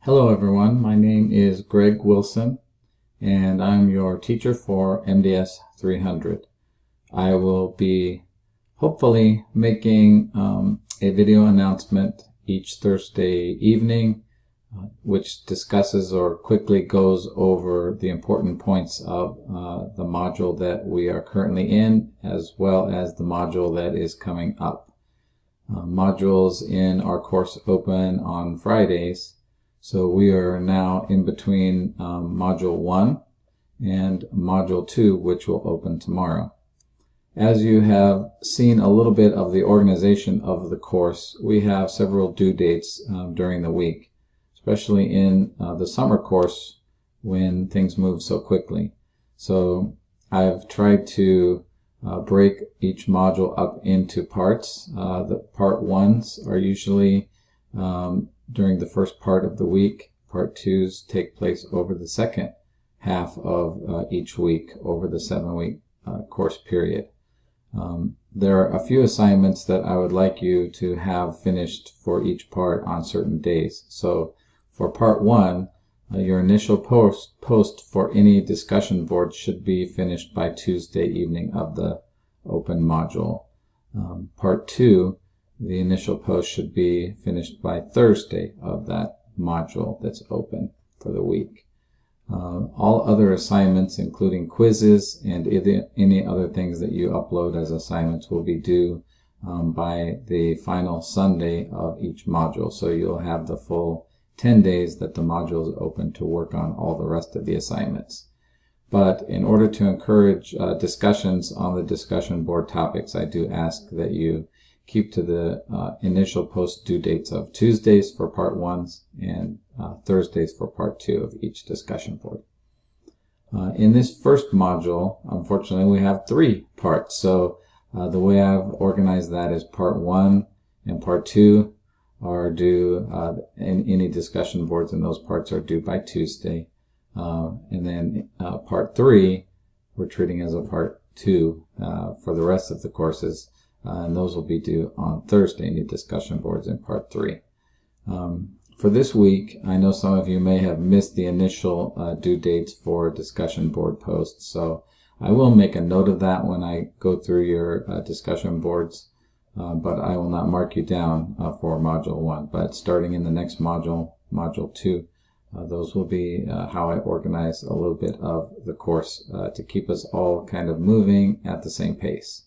Hello everyone, my name is Greg Wilson and I'm your teacher for MDS 300. I will be hopefully making a video announcement each Thursday evening which discusses or quickly goes over the important points of the module that we are currently in, as well as the module that is coming up. Modules in our course open on Fridays. So we are now in between Module 1 and Module 2, which will open tomorrow. As you have seen a little bit of the organization of the course, we have several due dates during the week, especially in the summer course when things move so quickly. So I've tried to break each module up into parts. The part ones are usually during the first part of the week. Part twos take place over the second half of each week over the 7-week course period. There are a few assignments that I would like you to have finished for each part on certain days. So for part one, your initial post for any discussion board should be finished by Tuesday evening of the open module. Part two, the initial post should be finished by Thursday of that module that's open for the week. All other assignments, including quizzes and any other things that you upload as assignments, will be due by the final Sunday of each module. So you'll have the full 10 days that the module is open to work on all the rest of the assignments. But in order to encourage discussions on the discussion board topics, I do ask that you keep to the initial post due dates of Tuesdays for part ones and Thursdays for part two of each discussion board. In this first module, unfortunately, we have 3 parts. So the way I've organized that is part 1 and part 2 are due, and any discussion boards in those parts are due by Tuesday. And then part 3, we're treating as a part 2 for the rest of the courses. And those will be due on Thursday, any discussion boards in part 3. For this week, I know some of you may have missed the initial due dates for discussion board posts, so I will make a note of that when I go through your discussion boards, but I will not mark you down for Module 1. But starting in the next module, Module 2, those will be how I organize a little bit of the course to keep us all kind of moving at the same pace.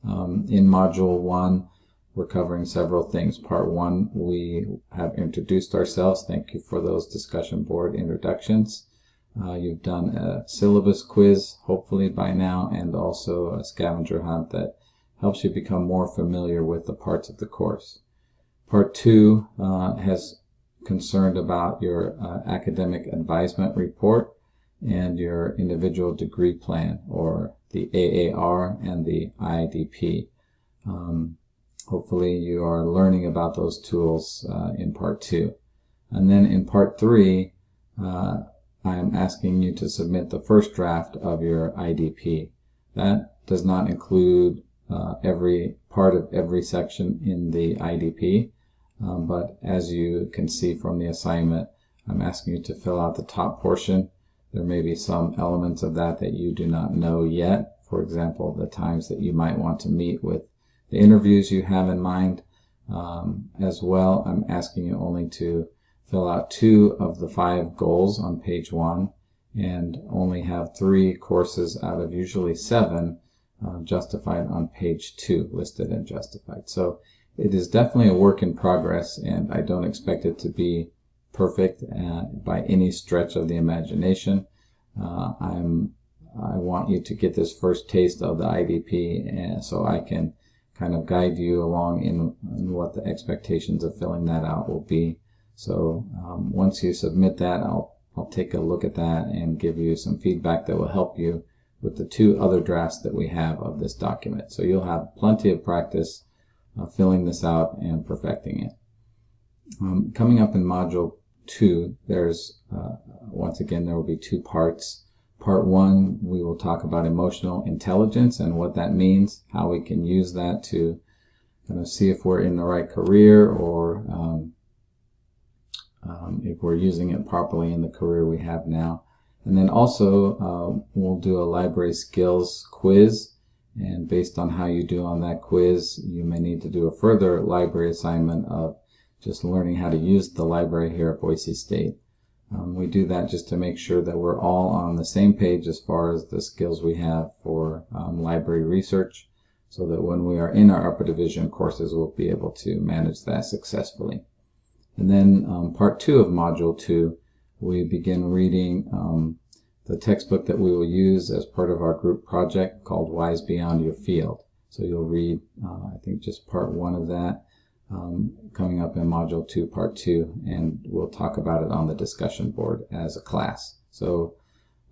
In Module 1, we're covering several things. Part 1, we have introduced ourselves. Thank you for those discussion board introductions. You've done a syllabus quiz, hopefully by now, and also a scavenger hunt that helps you become more familiar with the parts of the course. Part 2 has concerned about your academic advisement report and your individual degree plan, or the AAR and the IDP. Hopefully you are learning about those tools in part 2. And then in part 3, I am asking you to submit the first draft of your IDP. That does not include every part of every section in the IDP, but as you can see from the assignment, I'm asking you to fill out the top portion. There may be some elements of that that you do not know yet. For example, the times that you might want to meet with the interviews you have in mind. As well, I'm asking you only to fill out 2 of the 5 goals on page 1 and only have 3 courses out of usually 7 justified on page 2, listed and justified. So it is definitely a work in progress, and I don't expect it to be perfect by any stretch of the imagination. I want you to get this first taste of the IDP, and so I can kind of guide you along in what the expectations of filling that out will be. So once you submit that, I'll take a look at that and give you some feedback that will help you with the 2 other drafts that we have of this document. So you'll have plenty of practice filling this out and perfecting it. Coming up in Module 2, there's once again there will be 2 parts. Part 1, we will talk about emotional intelligence and what that means, how we can use that to kind of see if we're in the right career or if we're using it properly in the career we have now. And then also we'll do a library skills quiz, and based on how you do on that quiz, you may need to do a further library assignment of just learning how to use the library here at Boise State. We do that just to make sure that we're all on the same page as far as the skills we have for library research, so that when we are in our upper division courses, we'll be able to manage that successfully. And then part 2 of Module 2, we begin reading the textbook that we will use as part of our group project called Wise Beyond Your Field. So you'll read, I think, just part 1 of that coming up in Module 2, Part 2, and we'll talk about it on the discussion board as a class. So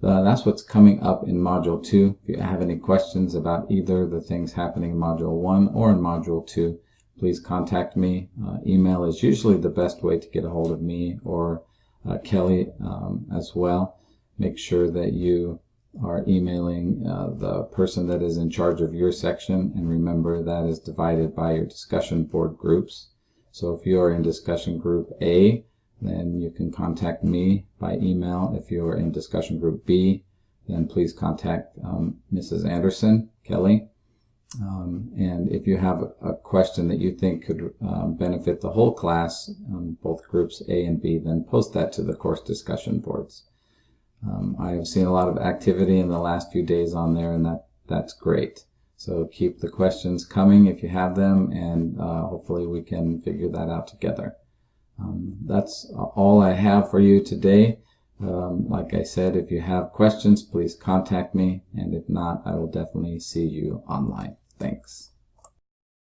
that's what's coming up in Module 2. If you have any questions about either the things happening in Module 1 or in Module 2, please contact me. Email is usually the best way to get a hold of me, or Kelly as well. Make sure that you are emailing the person that is in charge of your section, and remember that is divided by your discussion board groups. So if you are in discussion group A, then you can contact me by email. If you are in discussion group B, then please contact Mrs. Anderson, Kelly. And if you have a question that you think could benefit the whole class, both groups A and B, then post that to the course discussion boards. I have seen a lot of activity in the last few days on there, and that's great. So keep the questions coming if you have them, and hopefully we can figure that out together. That's all I have for you today. Like I said, if you have questions, please contact me, and if not, I will definitely see you online. Thanks.